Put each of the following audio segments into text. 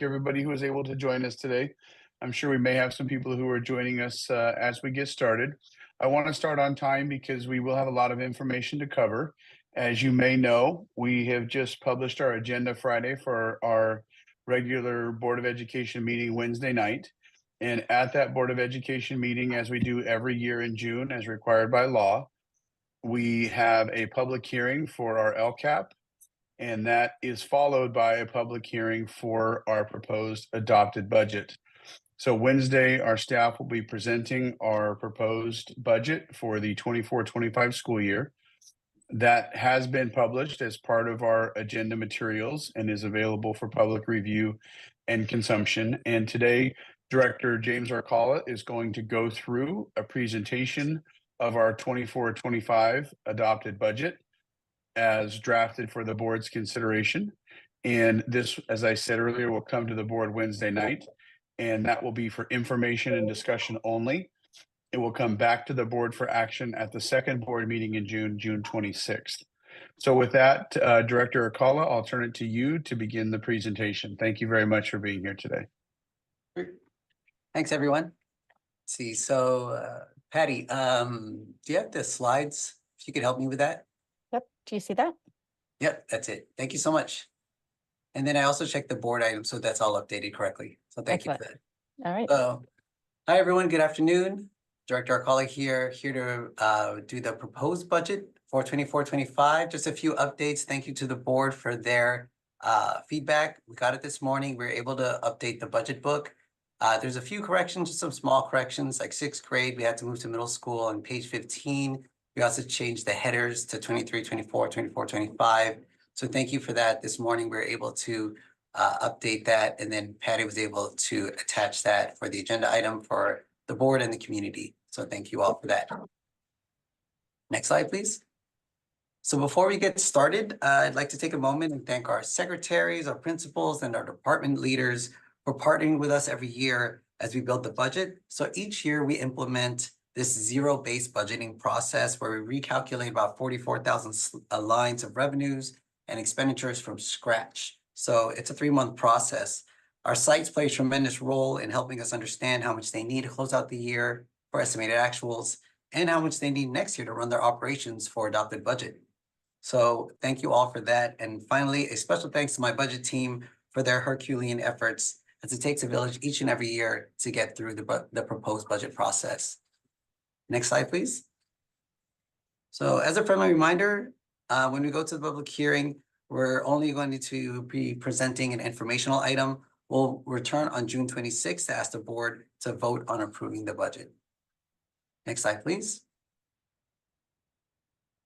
everybody who was able to join us today. I'm sure we may have some people who are joining us as we get started. I want to start on time because we will have a lot of information to cover. As you may know, we have just published our agenda Friday for our regular Board of Education meeting Wednesday night. And at that Board of Education meeting, as we do every year in June, as required by law, we have a public hearing for our LCAP, and that is followed by a public hearing for our proposed adopted budget. So Wednesday, our staff will be presenting our proposed budget for the 24-25 school year. That has been published as part of our agenda materials and is available for public review and consumption. And today, Director James Arcala is going to go through a presentation of our 24-25 adopted budget as drafted for the board's consideration. And this, as I said earlier, will come to the board Wednesday night, and that will be for information and discussion only. It will come back to the board for action at the second board meeting in June 26th. So with that, Director Arcala, I'll turn it to you to begin the presentation. Thank you very much for being here today. Thanks, everyone. Let's see, so Patty, do you have the slides? If you could help me with that. Yep, do you see that? Yep, that's it. Thank you so much. And then I also checked the board items, so that's all updated correctly. So thank you for that. All right. Hi, everyone. Good afternoon. Director Arcala here to do the proposed budget for 24-25. Just a few updates. Thank you to the board for their feedback. We got it this morning. We were able to update the budget book. There's a few corrections, just some small corrections, like 6th grade. We had to move to middle school on page 15. We also changed the headers to 23-24, 24-25. So thank you for that. This morning, we were able to update that. And then Patty was able to attach that for the agenda item for the board and the community. So thank you all for that. Next slide, please. So before we get started, I'd like to take a moment and thank our secretaries, our principals, and our department leaders for partnering with us every year as we build the budget. So each year we implement this zero-based budgeting process where we recalculate about 44,000 lines of revenues and expenditures from scratch. So it's a 3-month process. Our sites play a tremendous role in helping us understand how much they need to close out the year for estimated actuals and how much they need next year to run their operations for adopted budget. So thank you all for that. And finally, a special thanks to my budget team for their Herculean efforts, as it takes a village each and every year to get through the proposed budget process. Next slide, please. So as a friendly reminder, when we go to the public hearing, we're only going to be presenting an informational item. We'll return on June 26th to ask the board to vote on approving the budget. Next slide, please.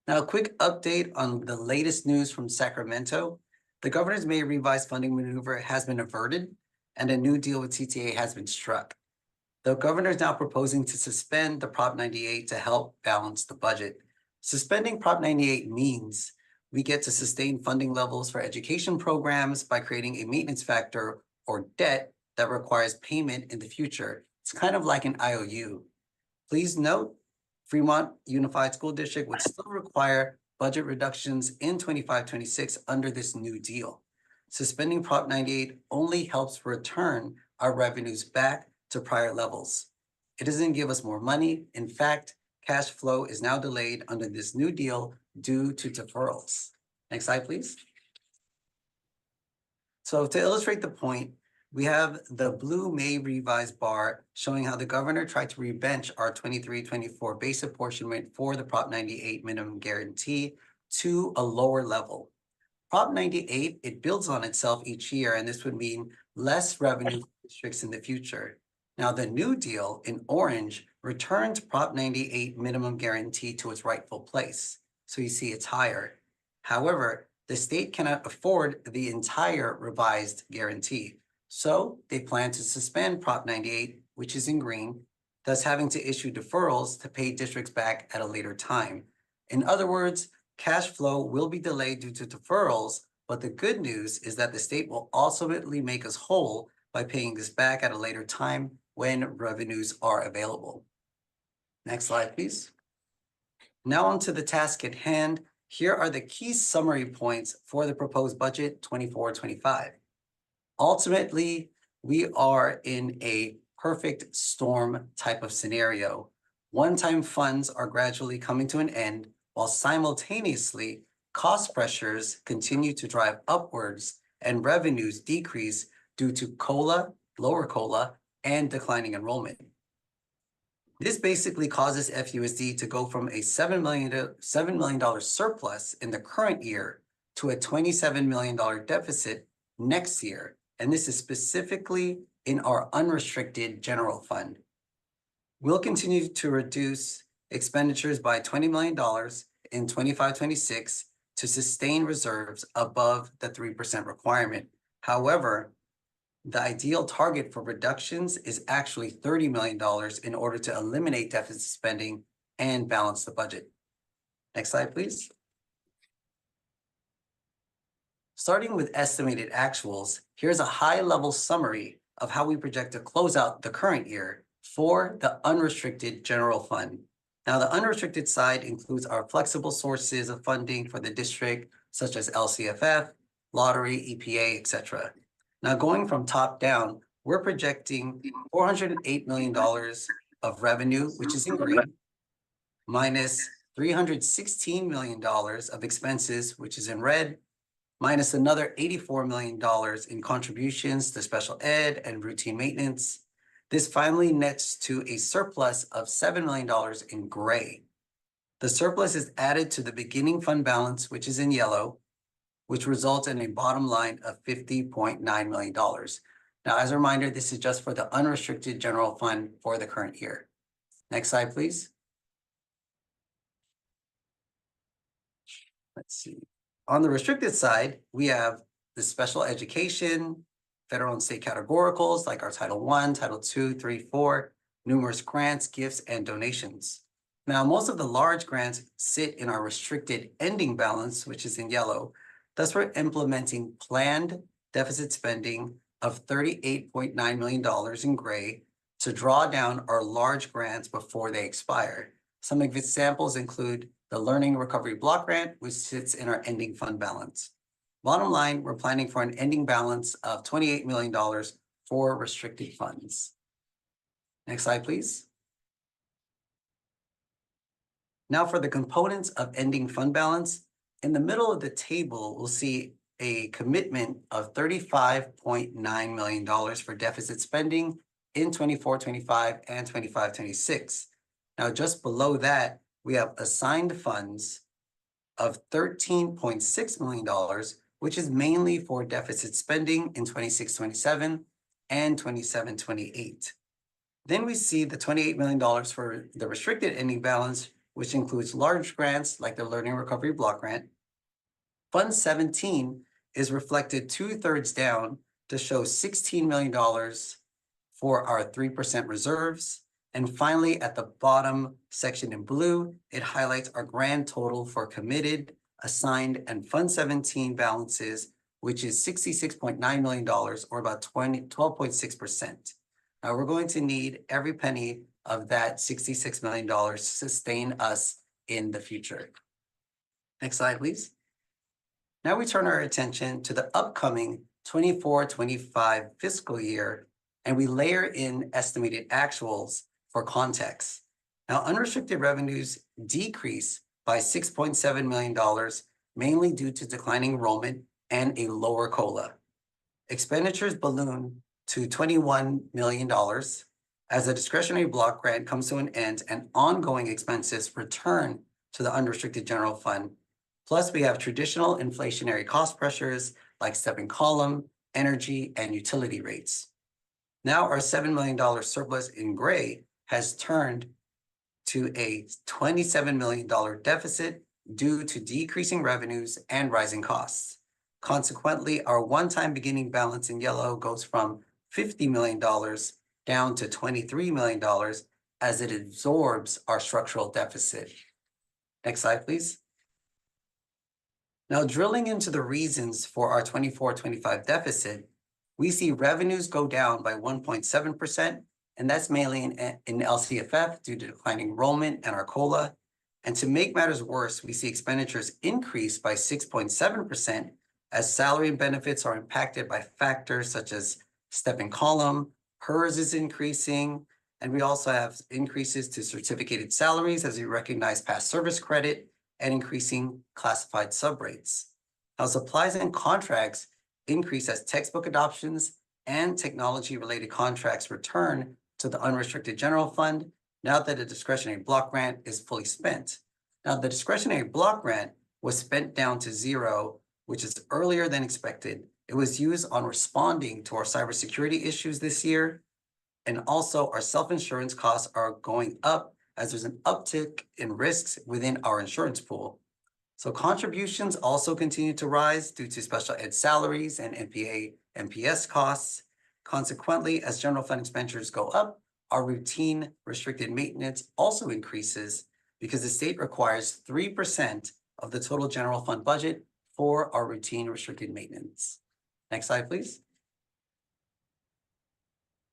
Now, a quick update on the latest news from Sacramento. The governor's May revised funding maneuver has been averted, and a new deal with TTA has been struck. The governor is now proposing to suspend the Prop 98 to help balance the budget. Suspending Prop 98 means we get to sustain funding levels for education programs by creating a maintenance factor or debt that requires payment in the future. It's kind of like an IOU. Please note, Fremont Unified School District would still require budget reductions in 25-26 under this new deal. Suspending Prop 98 only helps return our revenues back to prior levels. It doesn't give us more money. In fact, cash flow is now delayed under this new deal due to deferrals. Next slide, please. So to illustrate the point, we have the blue May revised bar showing how the governor tried to rebench our 23-24 base apportionment for the Prop 98 minimum guarantee to a lower level. Prop 98, it builds on itself each year, and this would mean less revenue for districts in the future. Now, the new deal in orange returns Prop 98 minimum guarantee to its rightful place. So you see it's higher. However, the state cannot afford the entire revised guarantee. So they plan to suspend Prop 98, which is in green, thus having to issue deferrals to pay districts back at a later time. In other words, cash flow will be delayed due to deferrals, but the good news is that the state will ultimately make us whole by paying this back at a later time when revenues are available. Next slide, please. Now on to the task at hand. Here are the key summary points for the proposed budget 24-25. Ultimately, we are in a perfect storm type of scenario. One-time funds are gradually coming to an end, while simultaneously cost pressures continue to drive upwards and revenues decrease due to COLA, lower COLA, and declining enrollment. This basically causes FUSD to go from a $7 million surplus in the current year to a $27 million deficit next year. And this is specifically in our unrestricted general fund. We'll continue to reduce expenditures by $20 million in 25-26 to sustain reserves above the 3% requirement. However, the ideal target for reductions is actually $30 million in order to eliminate deficit spending and balance the budget. Next slide, please. Starting with estimated actuals, here's a high-level summary of how we project to close out the current year for the unrestricted general fund. Now, the unrestricted side includes our flexible sources of funding for the district, such as LCFF, lottery, EPA, etc. Now, going from top down, we're projecting $408 million of revenue, which is in green, minus $316 million of expenses, which is in red, minus another $84 million in contributions to special ed and routine maintenance. This finally nets to a surplus of $7 million in gray. The surplus is added to the beginning fund balance, which is in yellow, which results in a bottom line of $50.9 million. Now, as a reminder, this is just for the unrestricted general fund for the current year. Next slide, please. Let's see. On the restricted side, we have the special education, federal and state categoricals like our Title I, Title II, 3, 4, numerous grants, gifts, and donations. Now, most of the large grants sit in our restricted ending balance, which is in yellow. Thus, we're implementing planned deficit spending of $38.9 million in gray to draw down our large grants before they expire. Some examples include the Learning Recovery Block Grant, which sits in our ending fund balance. Bottom line, we're planning for an ending balance of $28 million for restricted funds. Next slide, please. Now for the components of ending fund balance, in the middle of the table, we'll see a commitment of $35.9 million for deficit spending in 24-25 and 25-26. Now, just below that, we have assigned funds of $13.6 million, which is mainly for deficit spending in 26-27 and 27-28. Then we see the $28 million for the restricted ending balance, which includes large grants like the Learning Recovery Block Grant. Fund 17 is reflected 2/3 down to show $16 million for our 3% reserves. And finally, at the bottom section in blue, it highlights our grand total for committed, assigned, and Fund 17 balances, which is $66.9 million, or about 12.6%. Now, we're going to need every penny of that $66 million to sustain us in the future. Next slide, please. Now we turn our attention to the upcoming 24-25 fiscal year, and we layer in estimated actuals for context. Now, unrestricted revenues decrease by $6.7 million, mainly due to declining enrollment and a lower COLA. Expenditures balloon to $21 million as the discretionary block grant comes to an end and ongoing expenses return to the unrestricted general fund. Plus, we have traditional inflationary cost pressures like stepping column, energy, and utility rates. Now, our $7 million surplus in gray has turned to a $27 million deficit due to decreasing revenues and rising costs. Consequently, our one-time beginning balance in yellow goes from $50 million down to $23 million as it absorbs our structural deficit. Next slide, please. Now, drilling into the reasons for our 24-25 deficit, we see revenues go down by 1.7%, and that's mainly in LCFF due to declining enrollment and our COLA. And to make matters worse, we see expenditures increase by 6.7%, as salary and benefits are impacted by factors such as step and column, PERS is increasing, and we also have increases to certificated salaries as we recognize past service credit and increasing classified subrates. Now, supplies and contracts increase as textbook adoptions and technology-related contracts return to the unrestricted general fund now that the discretionary block grant is fully spent. Now, the discretionary block grant was spent down to zero, which is earlier than expected. It was used on responding to our cybersecurity issues this year. And also our self-insurance costs are going up as there's an uptick in risks within our insurance pool. So contributions also continue to rise due to special ed salaries and NPA, NPS costs. Consequently, as general fund expenditures go up, our routine restricted maintenance also increases because the state requires 3% of the total general fund budget for our routine restricted maintenance. Next slide, please.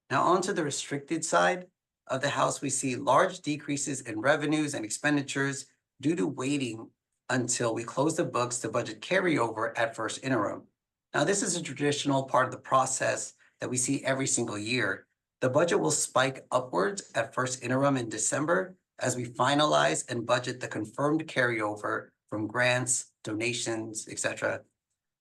Now on to the restricted side of the house, we see large decreases in revenues and expenditures due to waiting until we close the books to budget carryover at first interim. Now, this is a traditional part of the process that we see every single year. The budget will spike upwards at first interim in December as we finalize and budget the confirmed carryover from grants, donations, etc.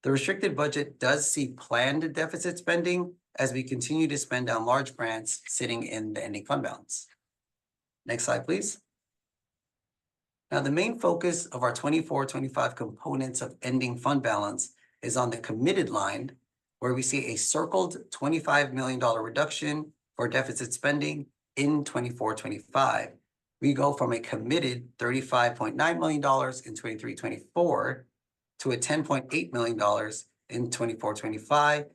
The restricted budget does see planned deficit spending as we continue to spend down large grants sitting in the ending fund balance. Next slide, please. Now, the main focus of our 24-25 components of ending fund balance is on the committed line, where we see a circled $25 million reduction for deficit spending in 24-25. We go from a committed $35.9 million in 23-24 to a $10.8 million in 24-25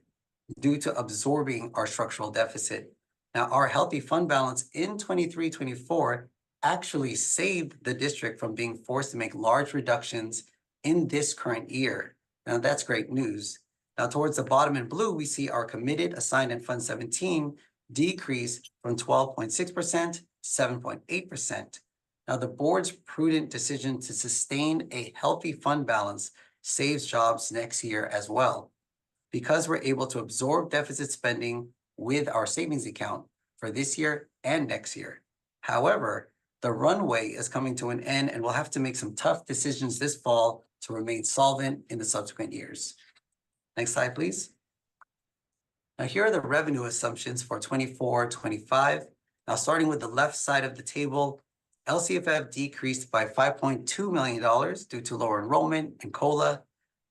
due to absorbing our structural deficit. Now, our healthy fund balance in 23-24 actually saved the district from being forced to make large reductions in this current year. Now, that's great news. Now, towards the bottom in blue, we see our committed assigned in Fund 17 decrease from 12.6% to 7.8%. Now, the board's prudent decision to sustain a healthy fund balance saves jobs next year as well, because we're able to absorb deficit spending with our savings account for this year and next year. However, the runway is coming to an end and we'll have to make some tough decisions this fall to remain solvent in the subsequent years. Next slide, please. Now, here are the revenue assumptions for 24-25. Now, starting with the left side of the table, LCFF decreased by $5.2 million due to lower enrollment and COLA.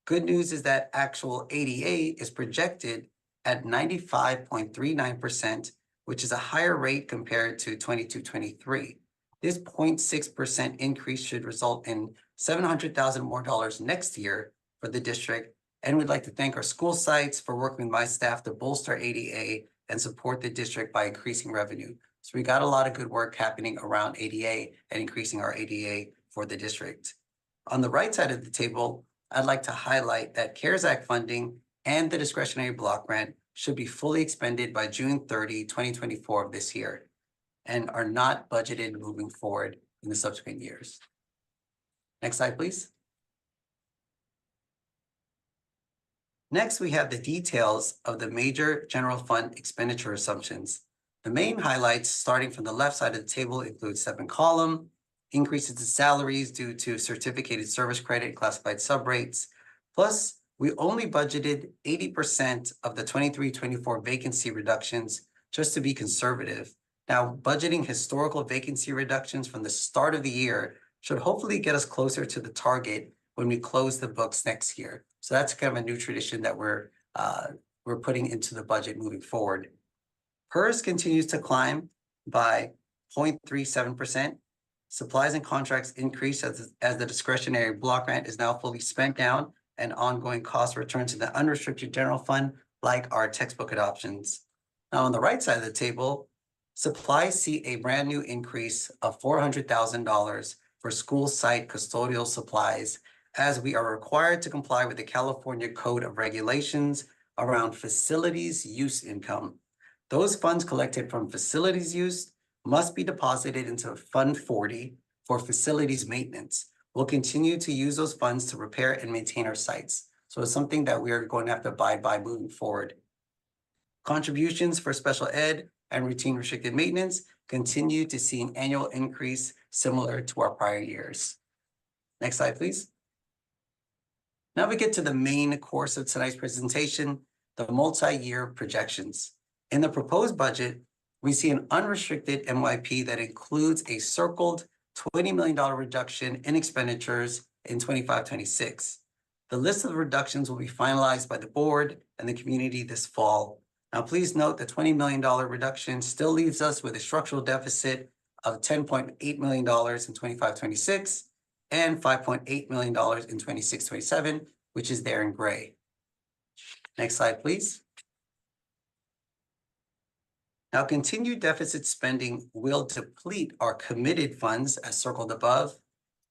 Good news is that actual ADA is projected at 95.39%, which is a higher rate compared to 22-23. This 0.6% increase should result in $700,000 more next year for the district. And we'd like to thank our school sites for working with my staff to bolster ADA and support the district by increasing revenue. So we got a lot of good work happening around ADA and increasing our ADA for the district. On the right side of the table, I'd like to highlight that CARES Act funding and the discretionary block grant should be fully expended by June 30, 2024 of this year, and are not budgeted moving forward in the subsequent years. Next slide, please. Next, we have the details of the major general fund expenditure assumptions. The main highlights, starting from the left side of the table, include step and column, increases to salaries due to certificated service credit and classified subrates. Plus, we only budgeted 80% of the 23-24 vacancy reductions just to be conservative. Now, budgeting historical vacancy reductions from the start of the year should hopefully get us closer to the target when we close the books next year. So that's kind of a new tradition that we're putting into the budget moving forward. PERS continues to climb by 0.37%. Supplies and contracts increase as the discretionary block grant is now fully spent down and ongoing costs return to the unrestricted general fund, like our textbook adoptions. Now, on the right side of the table, supplies see a brand new increase of $400,000 for school site custodial supplies, as we are required to comply with the California Code of Regulations around facilities use income. Those funds collected from facilities use must be deposited into Fund 40 for facilities maintenance. We'll continue to use those funds to repair and maintain our sites. So it's something that we are going to have to abide by moving forward. Contributions for special ed and routine restricted maintenance continue to see an annual increase similar to our prior years. Next slide, please. Now we get to the main course of tonight's presentation, the multi-year projections. In the proposed budget, we see an unrestricted MYP that includes a circled $20 million reduction in expenditures in 25-26. The list of reductions will be finalized by the board and the community this fall. Now, please note the $20 million reduction still leaves us with a structural deficit of $10.8 million in 25-26 and $5.8 million in 26-27, which is there in gray. Next slide, please. Now, continued deficit spending will deplete our committed funds as circled above.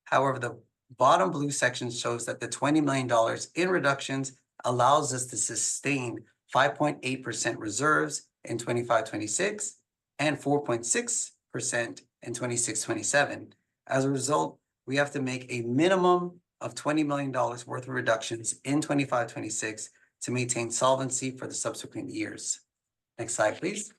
However, the bottom blue section shows that the $20 million in reductions allows us to sustain 5.8% reserves in 25-26 and 4.6% in 26-27. As a result, we have to make a minimum of $20 million worth of reductions in 25-26 to maintain solvency for the subsequent years. Next slide, please.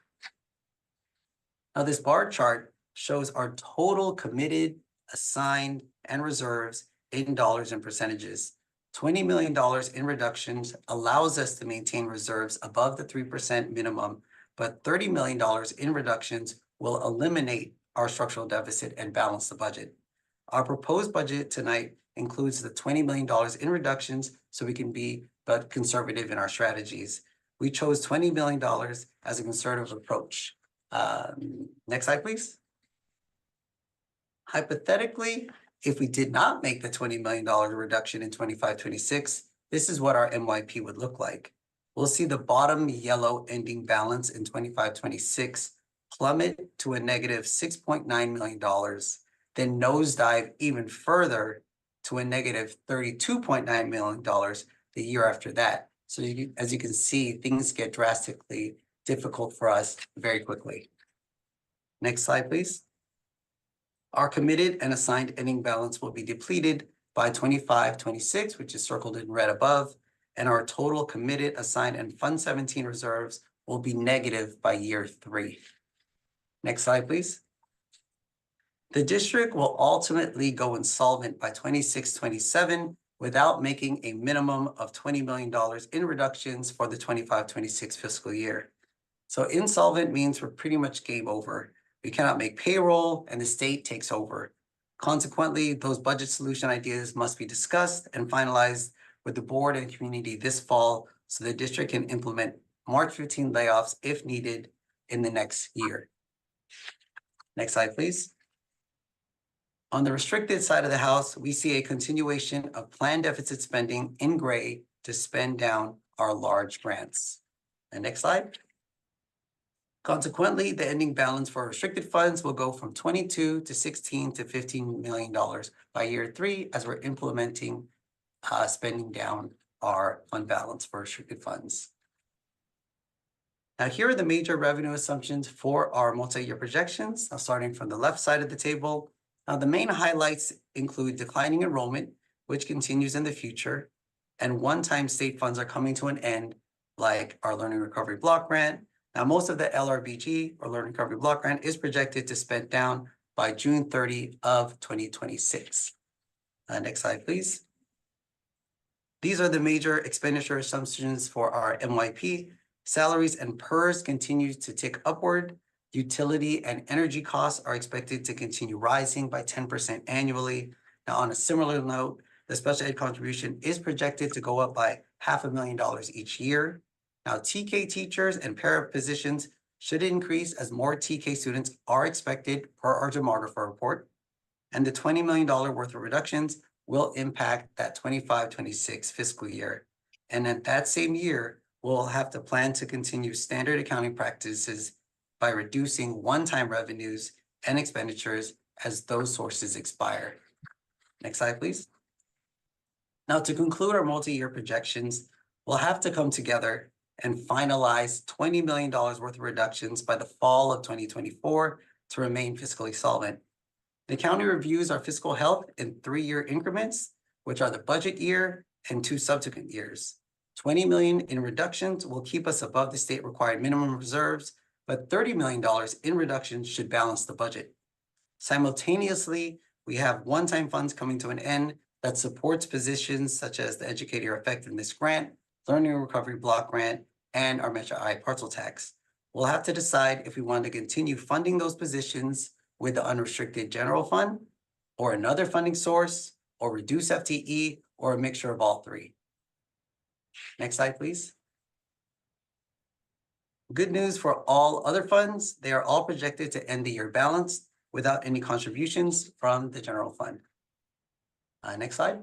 Now, this bar chart shows our total committed, assigned, and reserves in dollars and percentages. $20 million in reductions allows us to maintain reserves above the 3% minimum, but $30 million in reductions will eliminate our structural deficit and balance the budget. Our proposed budget tonight includes the $20 million in reductions so we can be but conservative in our strategies. We chose $20 million as a conservative approach. Next slide, please. Hypothetically, if we did not make the $20 million reduction in 25-26, this is what our MYP would look like. We'll see the bottom yellow ending balance in 25-26 plummet to a negative $6.9 million, then nosedive even further to a negative $32.9 million the year after that. So as you can see, things get drastically difficult for us very quickly. Next slide, please. Our committed and assigned ending balance will be depleted by 25-26, which is circled in red above, and our total committed, assigned, and Fund 17 reserves will be negative by year 3. Next slide, please. The district will ultimately go insolvent by 26-27 without making a minimum of $20 million in reductions for the 25-26 fiscal year. So insolvent means we're pretty much game over. We cannot make payroll and the state takes over. Consequently, those budget solution ideas must be discussed and finalized with the board and community this fall so the district can implement March 15 layoffs if needed in the next year. Next slide, please. On the restricted side of the house, we see a continuation of planned deficit spending in gray to spend down our large grants. And next slide. Consequently, the ending balance for restricted funds will go from $22 to $16 to $15 million by year 3 as we're implementing spending down our fund balance for restricted funds. Now, here are the major revenue assumptions for our multi-year projections. Now, starting from the left side of the table. Now, the main highlights include declining enrollment, which continues in the future, and one-time state funds are coming to an end, like our Learning Recovery Block Grant. Now, most of the LRBG, or Learning Recovery Block Grant, is projected to spend down by June 30 of 2026. Next slide, please. These are the major expenditure assumptions for our MYP. Salaries and PERS continue to tick upward. Utility and energy costs are expected to continue rising by 10% annually. Now, on a similar note, the special ed contribution is projected to go up by $500,000 each year. Now, TK teachers and para positions should increase as more TK students are expected per our demographer report. And the $20 million worth of reductions will impact that 25-26 fiscal year. And at that same year, we'll have to plan to continue standard accounting practices by reducing one-time revenues and expenditures as those sources expire. Next slide, please. Now, to conclude our multi-year projections, we'll have to come together and finalize $20 million worth of reductions by the fall of 2024 to remain fiscally solvent. The county reviews our fiscal health in 3-year increments, which are the budget year, in 2 subsequent years. 20 million in reductions will keep us above the state required minimum reserves, but $30 million in reductions should balance the budget. Simultaneously, we have one-time funds coming to an end that supports positions such as the Educator Effectiveness Grant, Learning Recovery Block Grant, and our Measure I parcel tax. We'll have to decide if we want to continue funding those positions with the unrestricted general fund, or another funding source, or reduce FTE, or a mixture of all three. Next slide, please. Good news for all other funds, they are all projected to end the year balanced without any contributions from the general fund. Next slide.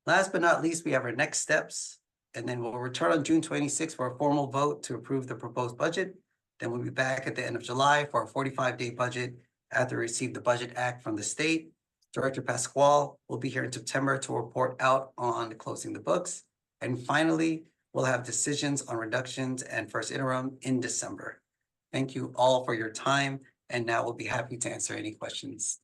Last but not least, we have our next steps, and then we'll return on June 26th for a formal vote to approve the proposed budget. Then we'll be back at the end of July for a 45-day budget after we receive the Budget Act from the state. Director Pasquale will be here in September to report out on closing the books. And finally, we'll have decisions on reductions and first interim in December. Thank you all for your time, and now we'll be happy to answer any questions.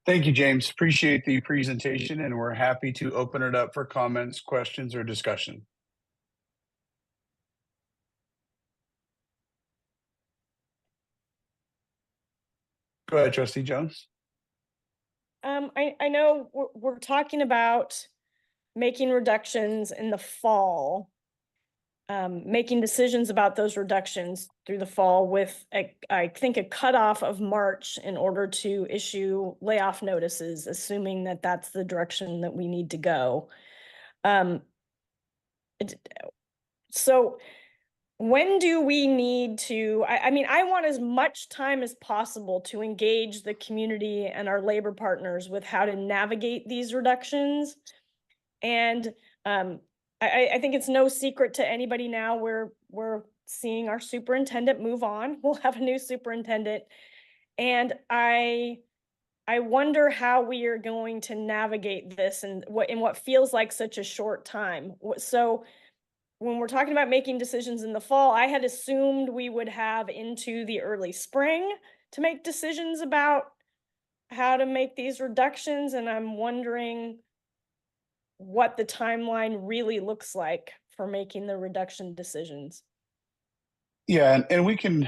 Thank you, James. Appreciate the presentation, and we're happy to open it up for comments, questions, or discussion. Go ahead, Trustee Jones. I know we're talking about making reductions in the fall, making decisions about those reductions through the fall with, I think, a cutoff of March in order to issue layoff notices, assuming that that's the direction that we need to go. So when do we need to, I mean, I want as much time as possible to engage the community and our labor partners with how to navigate these reductions. And I think it's no secret to anybody now, we're seeing our superintendent move on. We'll have a new superintendent. And I wonder how we are going to navigate this and what feels like such a short time. So when we're talking about making decisions in the fall, I had assumed we would have into the early spring to make decisions about how to make these reductions. And I'm wondering what the timeline really looks like for making the reduction decisions. Yeah, and we can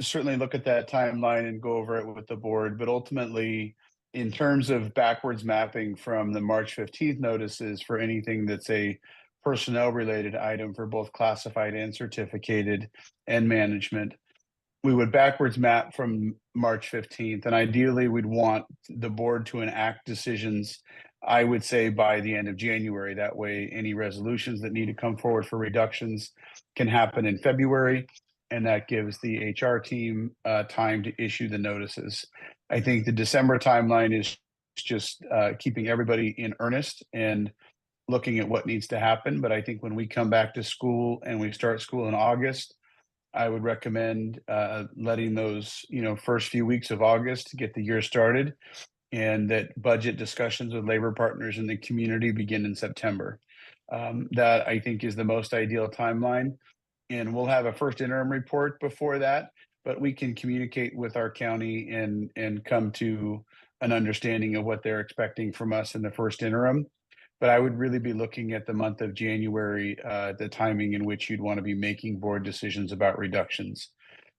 certainly look at that timeline and go over it with the board, but ultimately, in terms of backwards mapping from the March 15th notices for anything that's a personnel related item for both classified and certificated and management, we would backwards map from March 15th, and ideally we'd want the board to enact decisions, I would say, by the end of January. That way any resolutions that need to come forward for reductions can happen in February, and that gives the HR team time to issue the notices. I think the December timeline is just keeping everybody in earnest and looking at what needs to happen. But I think when we come back to school and we start school in August, I would recommend letting those, first few weeks of August to get the year started, and that budget discussions with labor partners in the community begin in September. That I think is the most ideal timeline. And we'll have a first interim report before that, but we can communicate with our county and come to an understanding of what they're expecting from us in the first interim. But I would really be looking at the month of January, the timing in which you'd want to be making board decisions about reductions.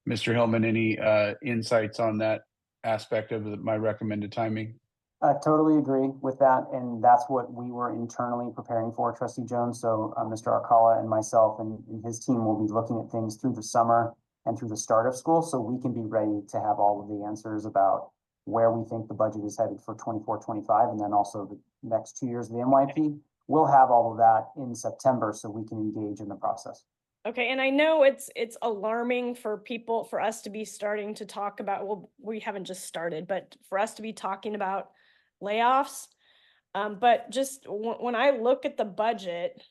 Mr. Hillman, any insights on that aspect of my recommended timing? I totally agree with that, and that's what we were internally preparing for, Trustee Jones. So Mr. Arcala and myself and his team will be looking at things through the summer and through the start of school, so we can be ready to have all of the answers about where we think the budget is headed for 24-25, and then also the next 2 years of the MYP. We'll have all of that in September so we can engage in the process. Okay, and I know it's alarming for people, for us to be starting to talk about, well, we haven't just started, but for us to be talking about layoffs. But just when I look at the budget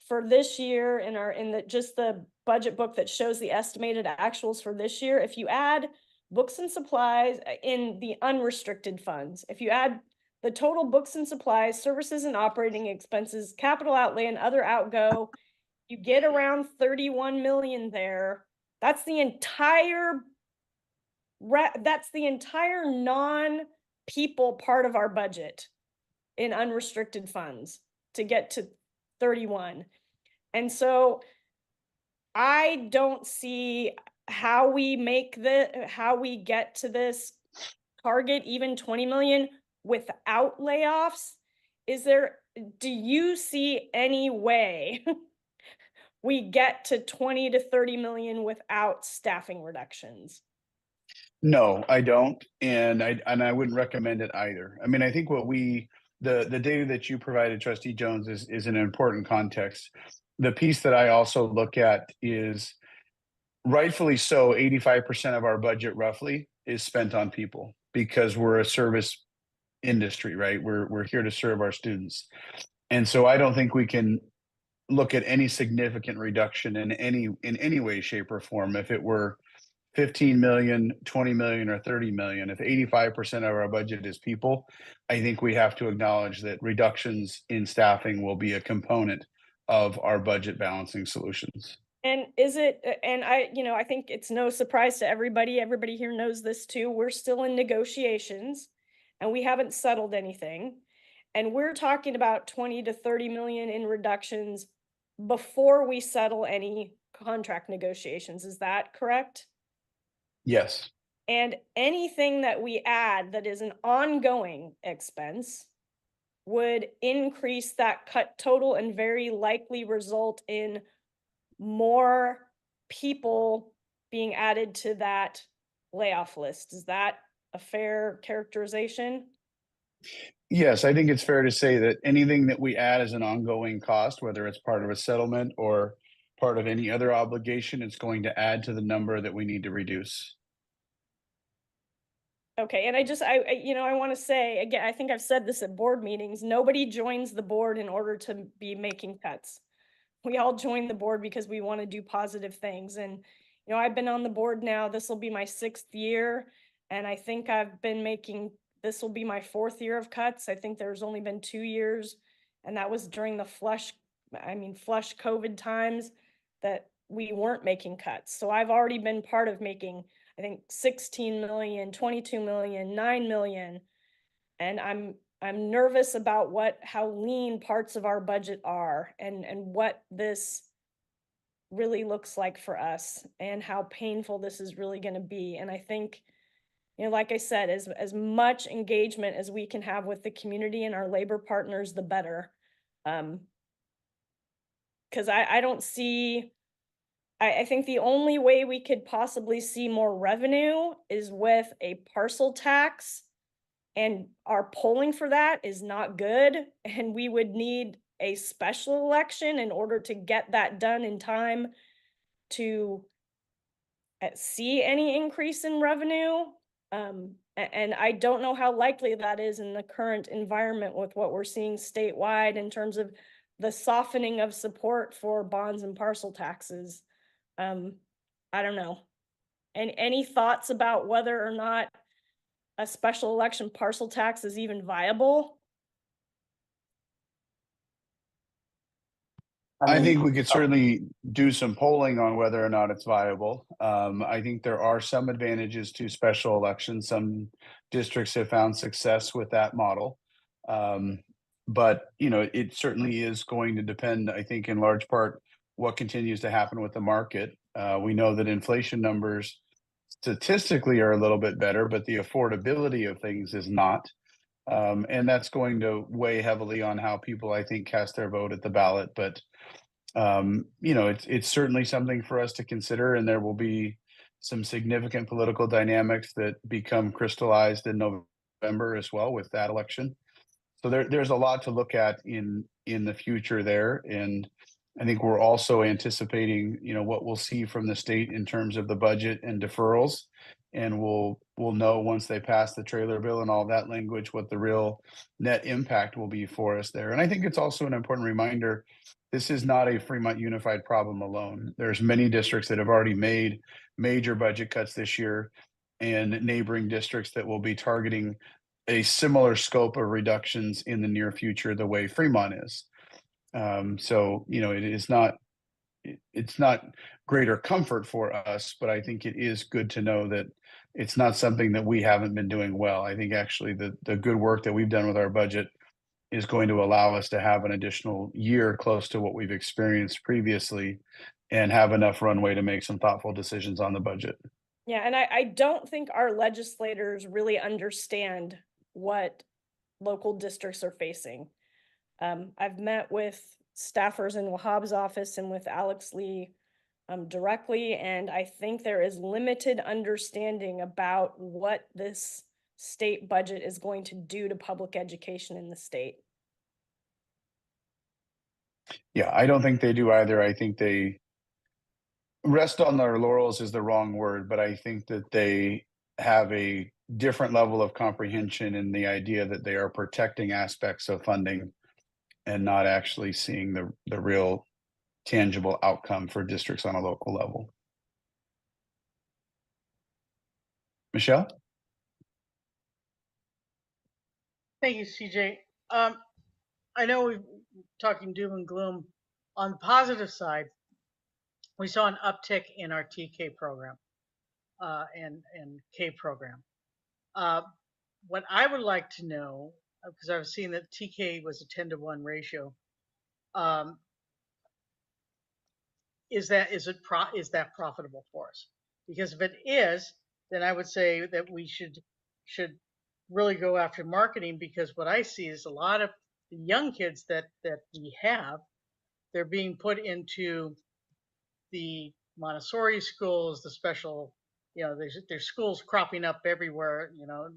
for this year in the budget book that shows the estimated actuals for this year, if you add books and supplies in the unrestricted funds, if you add the total books and supplies, services and operating expenses, capital outlay and other outgo, you get around 31 million there That's the entire that's the entire non-people part of our budget in unrestricted funds to get to 31. And so I don't see how we get to this target, even 20 million without layoffs. Do you see any way we get to 20 to 30 million without staffing reductions? No, I don't, and I wouldn't recommend it either. I mean, I think the data that you provided, Trustee Jones, is an important context. The piece that I also look at is, rightfully so, 85% of our budget roughly is spent on people because we're a service industry, right? We're here to serve our students. And so I don't think we can look at any significant reduction in any way, shape, or form. If it were 15 million, 20 million, or 30 million, if 85% of our budget is people, I think we have to acknowledge that reductions in staffing will be a component of our budget balancing solutions. And I think it's no surprise to everybody. Everybody here knows this too. We're still in negotiations and we haven't settled anything. And we're talking about 20 to 30 million in reductions before we settle any contract negotiations. Is that correct? Yes. And anything that we add that is an ongoing expense would increase that cut total and very likely result in more people being added to that layoff list. Is that a fair characterization? Yes, I think it's fair to say that anything that we add as an ongoing cost, whether it's part of a settlement or part of any other obligation, it's going to add to the number that we need to reduce. Okay, and I want to say again, I think I've said this at board meetings, nobody joins the board in order to be making cuts. We all join the board because we want to do positive things. And, I've been on the board now, this will be my 6th year. And I think this will be my 4th year of cuts. I think there's only been 2 years. And that was during the flush COVID times that we weren't making cuts. So I've already been part of making, I think, 16 million, 22 million, 9 million. And I'm nervous about how lean parts of our budget are and what this really looks like for us and how painful this is really going to be. And I think, like I said, as much engagement as we can have with the community and our labor partners, the better. Because I don't see, I think the only way we could possibly see more revenue is with a parcel tax. And our polling for that is not good. And we would need a special election in order to get that done in time to see any increase in revenue. And I don't know how likely that is in the current environment with what we're seeing statewide in terms of the softening of support for bonds and parcel taxes. I don't know. And any thoughts about whether or not a special election parcel tax is even viable? I think we could certainly do some polling on whether or not it's viable. I think there are some advantages to special elections. Some districts have found success with that model. But, it certainly is going to depend, I think, in large part, what continues to happen with the market. We know that inflation numbers statistically are a little bit better, but the affordability of things is not. And that's going to weigh heavily on how people, I think, cast their vote at the ballot. But, it's certainly something for us to consider, and there will be some significant political dynamics that become crystallized in November as well with that election. So there's a lot to look at in the future there. And I think we're also anticipating, what we'll see from the state in terms of the budget and deferrals. And we'll know once they pass the trailer bill and all that language, what the real net impact will be for us there. And I think it's also an important reminder, this is not a Fremont Unified problem alone. There's many districts that have already made major budget cuts this year, and neighboring districts that will be targeting a similar scope of reductions in the near future, the way Fremont is. So, it's not greater comfort for us, but I think it is good to know that it's not something that we haven't been doing well. I think actually the good work that we've done with our budget is going to allow us to have an additional year close to what we've experienced previously and have enough runway to make some thoughtful decisions on the budget. Yeah, and I don't think our legislators really understand what local districts are facing. I've met with staffers in Wahhab's office and with Alex Lee directly, and I think there is limited understanding about what this state budget is going to do to public education in the state. Yeah, I don't think they do either. I think they rest on their laurels is the wrong word, but I think that they have a different level of comprehension in the idea that they are protecting aspects of funding and not actually seeing the real tangible outcome for districts on a local level. Michelle? Thank you, CJ. I know we're talking doom and gloom. On the positive side, we saw an uptick in our TK program and K program. What I would like to know, because I've seen that TK was a 10-to-1 ratio, is that profitable for us? Because if it is, then I would say that we should really go after marketing, because what I see is a lot of the young kids that we have, they're being put into the Montessori schools, the special, there's schools cropping up everywhere.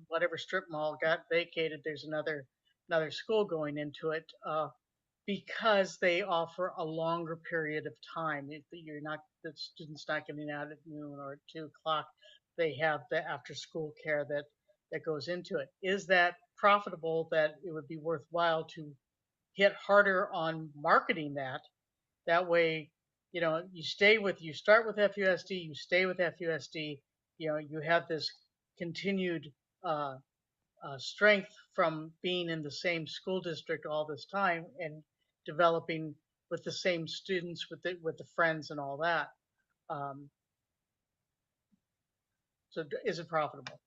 Whatever strip mall got vacated, there's another school going into it, because they offer a longer period of time. The student's not getting out at noon or at 2 o'clock. They have the after school care that goes into it. Is that profitable, that it would be worthwhile to hit harder on marketing that? That way, you start with FUSD, you stay with FUSD, you have this continued strength from being in the same school district all this time and developing with the same students, with the friends and all that. So is it profitable?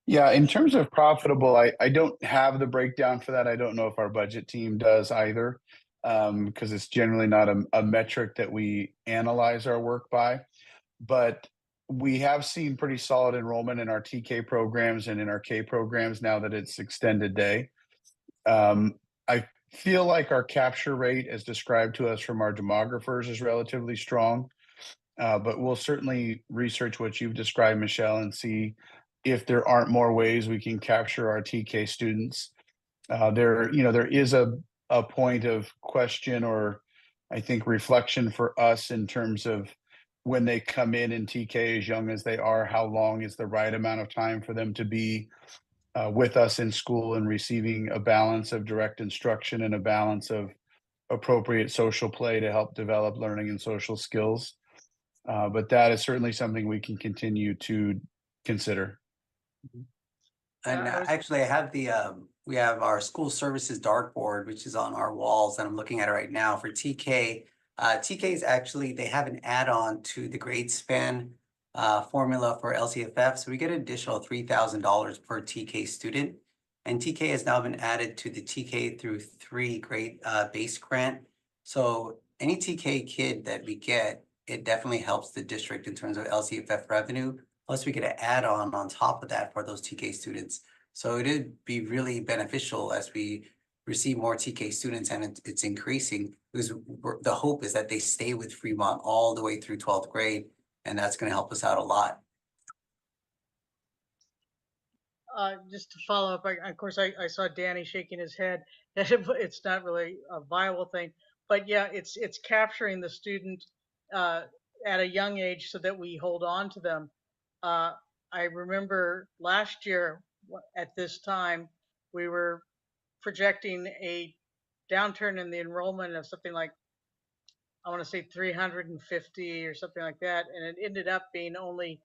Yeah, in terms of profitable, I don't have the breakdown for that. I don't know if our budget team does either, because it's generally not a metric that we analyze our work by. But we have seen pretty solid enrollment in our TK programs and in our K programs now that it's extended day. I feel like our capture rate, as described to us from our demographers, is relatively strong. But we'll certainly research what you've described, Michelle, and see if there aren't more ways we can capture our TK students. There is a point of question, or I think reflection for us in terms of when they come in TK as young as they are, how long is the right amount of time for them to be with us in school and receiving a balance of direct instruction and a balance of appropriate social play to help develop learning and social skills. But that is certainly something we can continue to consider. And actually, I have we have our school services dartboard, which is on our walls, and I'm looking at it right now for TK. TK is actually, they have an add-on to the grade span formula for LCFF. So we get an additional $3,000 per TK student. And TK has now been added to the TK through 3 grade base grant. So any TK kid that we get, it definitely helps the district in terms of LCFF revenue. Plus we get an add-on on top of that for those TK students. So it'd be really beneficial as we receive more TK students, and it's increasing, because the hope is that they stay with Fremont all the way through 12th grade, and that's going to help us out a lot. Just to follow up, of course, I saw Danny shaking his head that it's not really a viable thing, but yeah, it's capturing the student at a young age so that we hold on to them. I remember last year at this time, we were projecting a downturn in the enrollment of something like, I want to say 350 or something like that, and it ended up being only,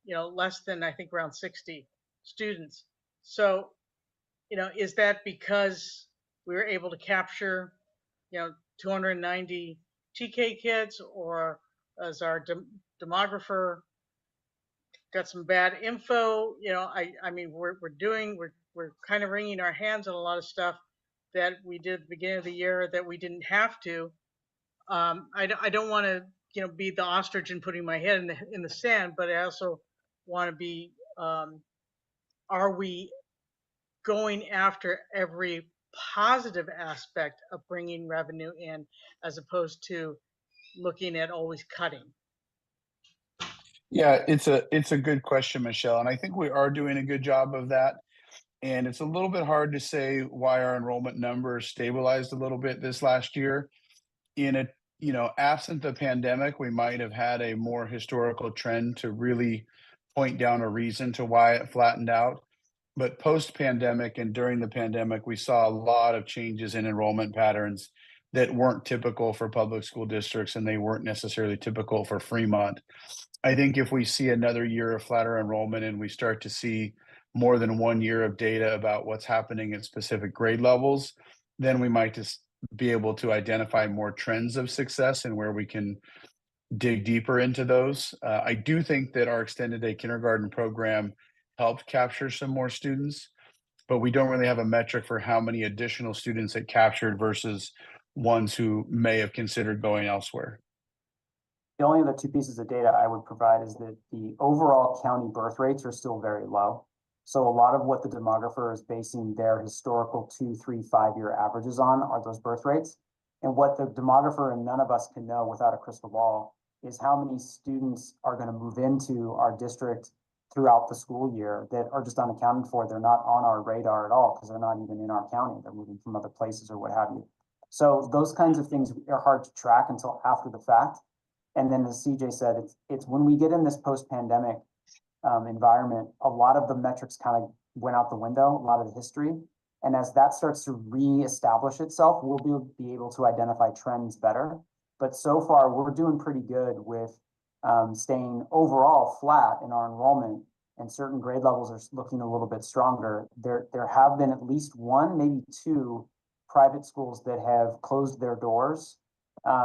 less than, I think, around 60 students. So, is that because we were able to capture, 290 TK kids, or as our demographer got some bad info. I mean, we're kind of wringing our hands on a lot of stuff that we did at the beginning of the year that we didn't have to. I don't want to, be the ostrich and putting my head in the sand, but I also want to be, are we going after every positive aspect of bringing revenue in as opposed to looking at always cutting? Yeah, it's a good question, Michelle, and I think we are doing a good job of that. And it's a little bit hard to say why our enrollment numbers stabilized a little bit this last year. In a, absent the pandemic, we might have had a more historical trend to really point down a reason to why it flattened out. But post-pandemic and during the pandemic, we saw a lot of changes in enrollment patterns that weren't typical for public school districts, and they weren't necessarily typical for Fremont. I think if we see another year of flatter enrollment and we start to see more than 1 year of data about what's happening at specific grade levels, then we might just be able to identify more trends of success and where we can dig deeper into those. I do think that our extended day kindergarten program helped capture some more students, but we don't really have a metric for how many additional students it captured versus ones who may have considered going elsewhere. The only other two pieces of data I would provide is that the overall county birth rates are still very low. So a lot of what the demographer is basing their historical 2, 3, 5-year averages on are those birth rates. And what the demographer and none of us can know without a crystal ball is how many students are going to move into our district throughout the school year that are just unaccounted for. They're not on our radar at all because they're not even in our county. They're moving from other places or what have you. So those kinds of things are hard to track until after the fact. And then as CJ said, it's when we get in this post-pandemic environment, a lot of the metrics kind of went out the window, a lot of the history. And as that starts to reestablish itself, we'll be able to identify trends better. But so far, we're doing pretty good with staying overall flat in our enrollment, and certain grade levels are looking a little bit stronger. There have been at least one, maybe two private schools that have closed their doors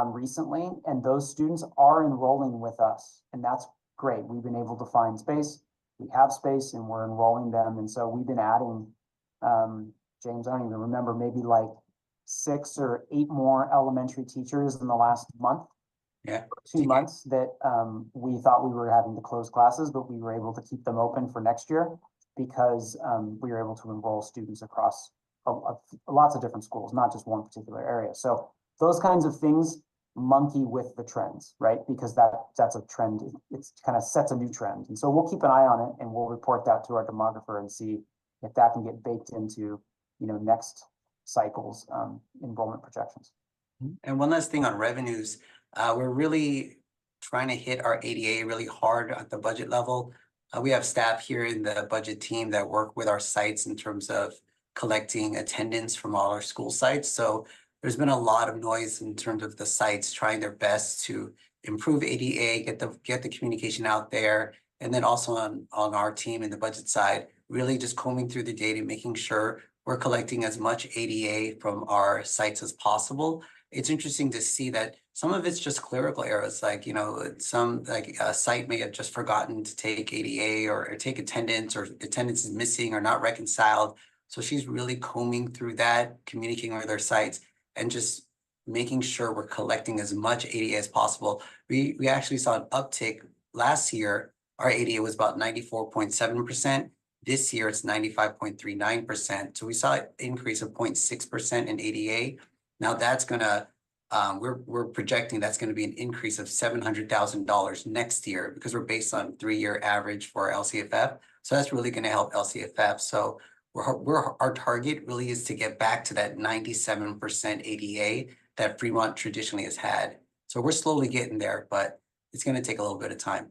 recently, and those students are enrolling with us, and that's great. We've been able to find space. We have space, and we're enrolling them, and so we've been adding. James, I don't even remember, maybe like 6 or 8 more elementary teachers in the last month. Yeah. 2 months that we thought we were having to close classes, but we were able to keep them open for next year because we were able to enroll students across lots of different schools, not just one particular area. So those kinds of things monkey with the trends, right? Because that's a trend. It kind of sets a new trend. And so we'll keep an eye on it, and we'll report that to our demographer and see if that can get baked into, next cycle's enrollment projections. And one last thing on revenues, we're really trying to hit our ADA really hard at the budget level. We have staff here in the budget team that work with our sites in terms of collecting attendance from all our school sites. So there's been a lot of noise in terms of the sites trying their best to improve ADA, get the communication out there. And then also on our team in the budget side, really just combing through the data, making sure we're collecting as much ADA from our sites as possible. It's interesting to see that some of it's just clerical errors, like, some like a site may have just forgotten to take ADA or take attendance, or attendance is missing or not reconciled. So she's really combing through that, communicating with our sites, and just making sure we're collecting as much ADA as possible. We actually saw an uptick last year. Our ADA was about 94.7%. This year, it's 95.39%. So we saw an increase of 0.6% in ADA. Now that's gonna, we're projecting that's gonna be an increase of $700,000 next year because we're based on 3-year average for LCFF. So that's really gonna help LCFF. So our target really is to get back to that 97% ADA that Fremont traditionally has had. So we're slowly getting there, but it's gonna take a little bit of time.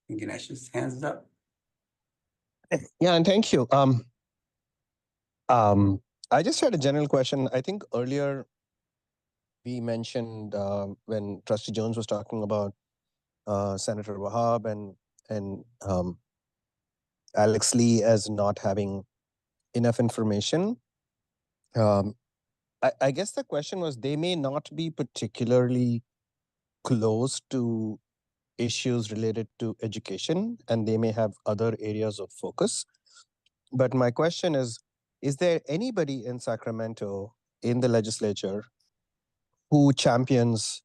Ganesh's hands is up. Yeah, and thank you. I just had a general question. I think earlier we mentioned when Trustee Jones was talking about Senator Wahab and Alex Lee as not having enough information. I guess the question was, they may not be particularly close to issues related to education, and they may have other areas of focus. But my question is there anybody in Sacramento in the legislature who champions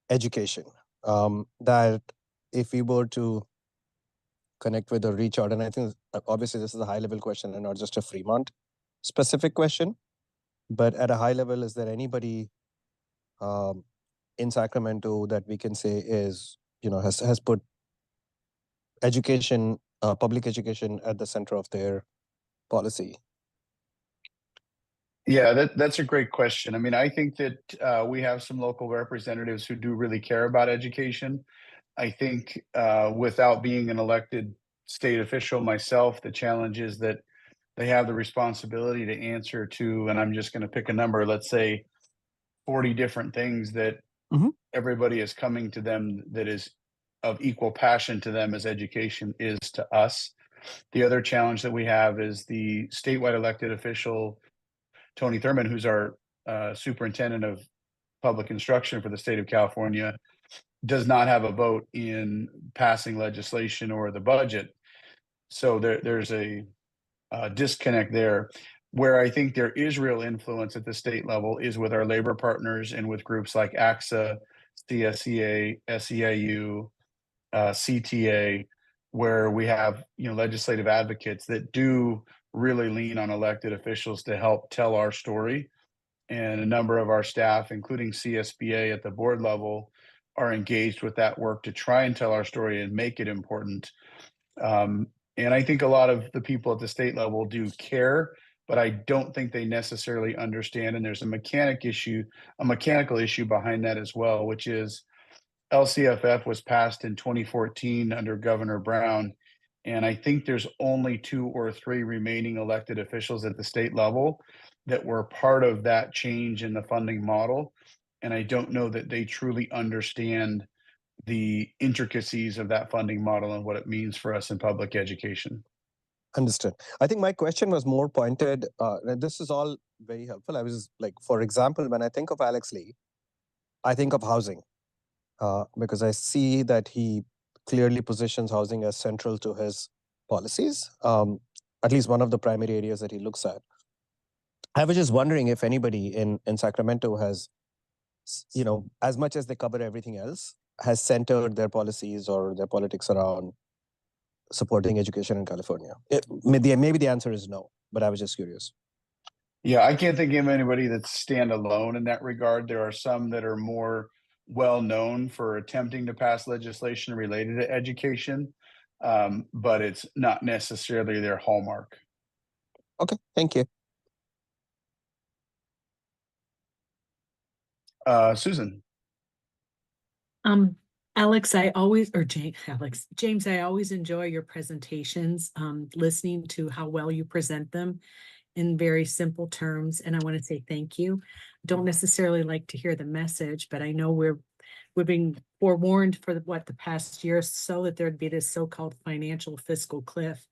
education? That if we were to connect with or reach out, and I think obviously this is a high level question and not just a Fremont specific question, but at a high level, is there anybody in Sacramento that we can say is, has put education, public education at the center of their policy? Yeah, that's a great question. I mean, I think that we have some local representatives who do really care about education. I think without being an elected state official myself, the challenge is that they have the responsibility to answer to, and I'm just going to pick a number, let's say 40 different things that everybody is coming to them that is of equal passion to them as education is to us. The other challenge that we have is the statewide elected official, Tony Thurman, who's our superintendent of public instruction for the state of California, does not have a vote in passing legislation or the budget. So there's a disconnect there. Where I think there is real influence at the state level is with our labor partners and with groups like AXA, CSEA, SEIU, CTA, where we have legislative advocates that do really lean on elected officials to help tell our story. And a number of our staff, including CSBA at the board level, are engaged with that work to try and tell our story and make it important. And I think a lot of the people at the state level do care, but I don't think they necessarily understand. And there's a mechanical issue behind that as well, which is LCFF was passed in 2014 under Governor Brown. And I think there's only 2 or 3 remaining elected officials at the state level that were part of that change in the funding model. And I don't know that they truly understand the intricacies of that funding model and what it means for us in public education. Understood. I think my question was more pointed, and this is all very helpful. I was like, for example, when I think of Alex Lee, I think of housing, because I see that he clearly positions housing as central to his policies, at least one of the primary areas that he looks at. I was just wondering if anybody in Sacramento has, as much as they cover everything else, has centered their policies or their politics around supporting education in California. Maybe the answer is no, but I was just curious. Yeah, I can't think of anybody that's standalone in that regard. There are some that are more well known for attempting to pass legislation related to education, but it's not necessarily their hallmark. Okay, thank you. Susan. Alex, I always, or James, I always enjoy your presentations, listening to how well you present them in very simple terms. And I want to say thank you. Don't necessarily like to hear the message, but I know we're being forewarned for the past year or so that there'd be this so-called financial fiscal cliff.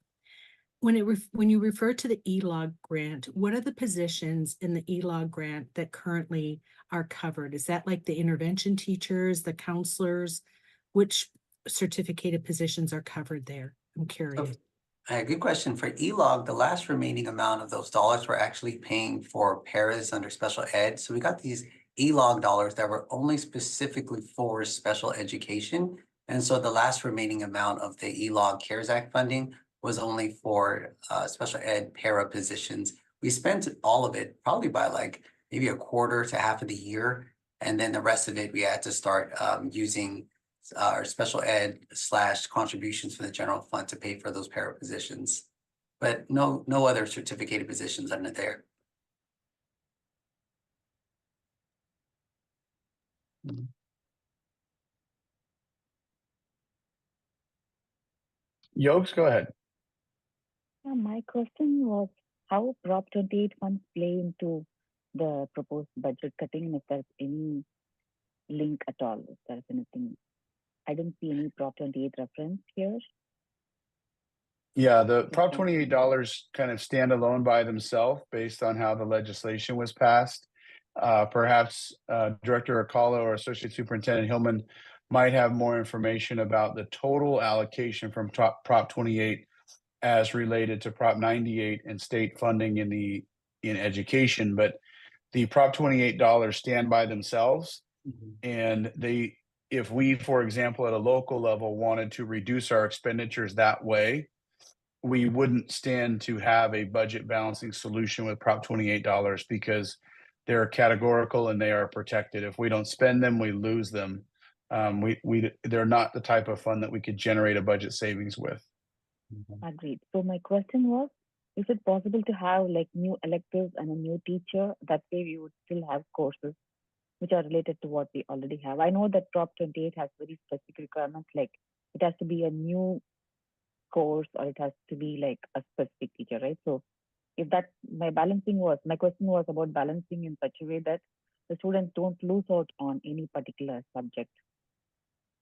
When you refer to the ELOG grant, what are the positions in the ELOG grant that currently are covered? Is that like the intervention teachers, the counselors? Which certificated positions are covered there? I'm curious. Good question. For ELOG, the last remaining amount of those dollars were actually paying for paras under special ed. So we got these ELOG dollars that were only specifically for special education. And so the last remaining amount of the ELOG CARES Act funding was only for special ed para positions. We spent all of it probably by like maybe a quarter to half of the year. And then the rest of it, we had to start using our special ed / contributions from the general fund to pay for those para positions. But no other certificated positions under there. Yokes, go ahead. My question was how Prop 28 funds play into the proposed budget cutting, and if there's any link at all, if there's anything. I didn't see any Prop 28 reference here. Yeah, the Prop Okay. $28 kind of stand alone by themselves based on how the legislation was passed. Perhaps Director Akala or Associate Superintendent Hillman might have more information about the total allocation from Prop 28 as related to Prop 98 and state funding in education. But the Prop $28 stand by themselves, and if we, for example, at a local level wanted to reduce our expenditures that way, we wouldn't stand to have a budget balancing solution with Prop $28 because they're categorical and they are protected. If we don't spend them, we lose them. They're not the type of fund that we could generate a budget savings with. Agreed. So my question was, is it possible to have like new electives and a new teacher? That way we would still have courses which are related to what we already have. I know that Prop 28 has very specific requirements, like it has to be a new course or it has to be like a specific teacher, right? So if that my question was about balancing in such a way that the students don't lose out on any particular subject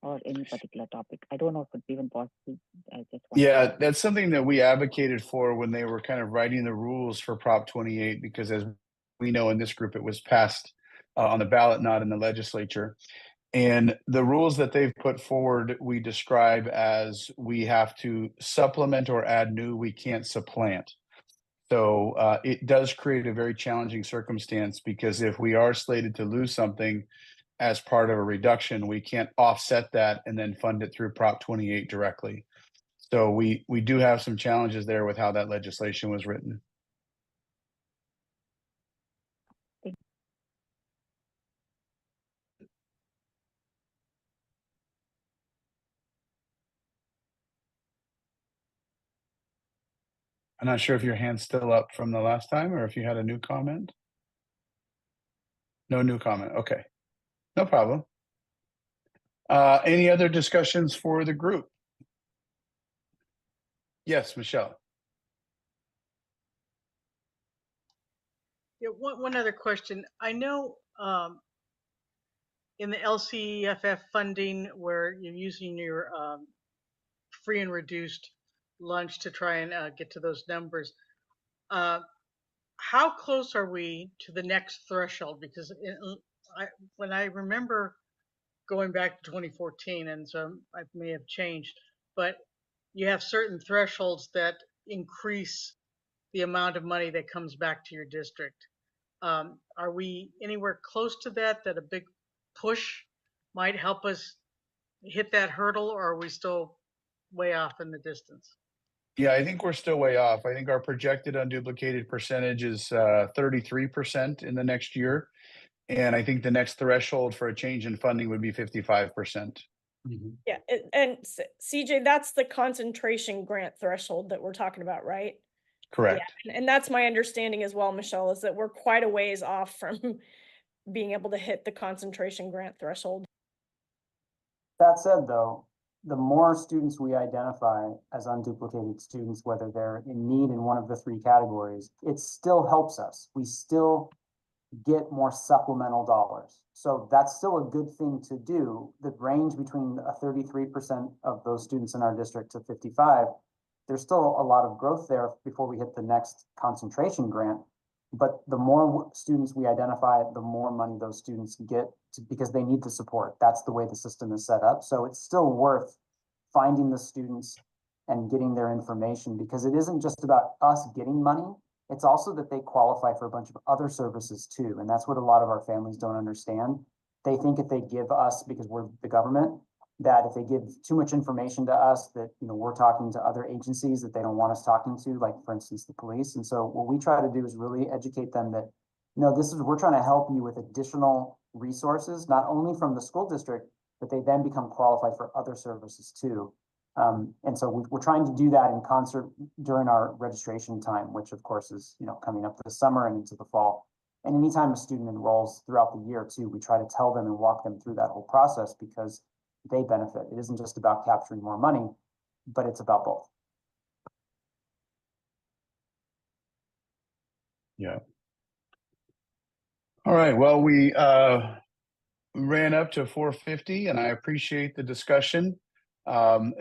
or any particular topic. I don't know if it's even possible. I just want Yeah, that's something that we advocated for when they were kind of writing the rules for Prop 28, because as we know in this group, it was passed on the ballot, not in the legislature. And the rules that they've put forward, we describe as we have to supplement or add new, we can't supplant. So it does create a very challenging circumstance, because if we are slated to lose something as part of a reduction, we can't offset that and then fund it through Prop 28 directly. So we do have some challenges there with how that legislation was written. I'm not sure if your hand's still up from the last time or if you had a new comment. No new comment. Okay, no problem. Any other discussions for the group? Yes, Michelle. Yeah, one other question. I know in the LCFF funding where you're using your free and reduced lunch to try and get to those numbers, how close are we to the next threshold? Because when I remember going back to 2014, and so I may have changed, but you have certain thresholds that increase the amount of money that comes back to your district. Are we anywhere close to that, that a big push might help us hit that hurdle, or are we still way off in the distance? Yeah, I think we're still way off. I think our projected unduplicated percentage is 33% in the next year. And I think the next threshold for a change in funding would be 55%. Yeah, and CJ, that's the concentration grant threshold that we're talking about, right? Correct. Yeah, and that's my understanding as well, Michelle, is that we're quite a ways off from being able to hit the concentration grant threshold. That said, though, the more students we identify as unduplicated students, whether they're in need in one of the three categories, it still helps us. We still get more supplemental dollars. So that's still a good thing to do. The range between a 33% of those students in our district to 55, there's still a lot of growth there before we hit the next concentration grant. But the more students we identify, the more money those students get because they need the support. That's the way the system is set up. So it's still worth finding the students and getting their information, because it isn't just about us getting money. It's also that they qualify for a bunch of other services too. And that's what a lot of our families don't understand. They think if they give us, because we're the government, that if they give too much information to us, that, you know, we're talking to other agencies that they don't want us talking to, like for instance, the police. And so what we try to do is really educate them that, you know, we're trying to help you with additional resources, not only from the school district, but they then become qualified for other services too. And so we're trying to do that in concert during our registration time, which of course is, you know, coming up this summer and into the fall. And anytime a student enrolls throughout the year too, we try to tell them and walk them through that whole process, because they benefit. It isn't just about capturing more money, but it's about both. Yeah. All right. Well, we ran up to 4:50, and I appreciate the discussion.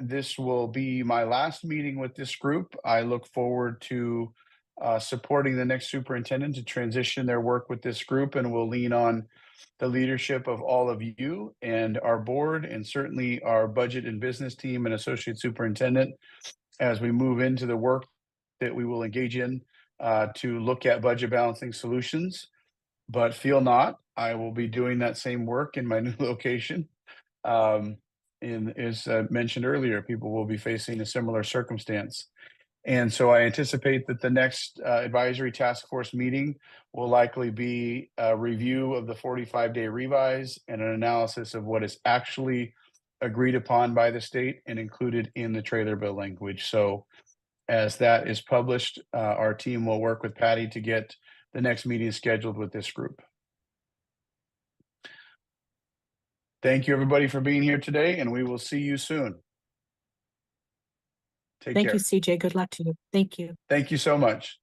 This will be my last meeting with this group. I look forward to supporting the next superintendent to transition their work with this group, and we'll lean on the leadership of all of you and our board, and certainly our budget and business team and associate superintendent as we move into the work that we will engage in to look at budget balancing solutions. But fear not, I will be doing that same work in my new location. As mentioned earlier, people will be facing a similar circumstance. And so I anticipate that the next advisory task force meeting will likely be a review of the 45-day revise and an analysis of what is actually agreed upon by the state and included in the trailer bill language. So as that is published, our team will work with Patty to get the next meeting scheduled with this group. Thank you, everybody, for being here today, and we will see you soon. Take Thank care. you, CJ. Good luck to you. Thank you. Thank you so much.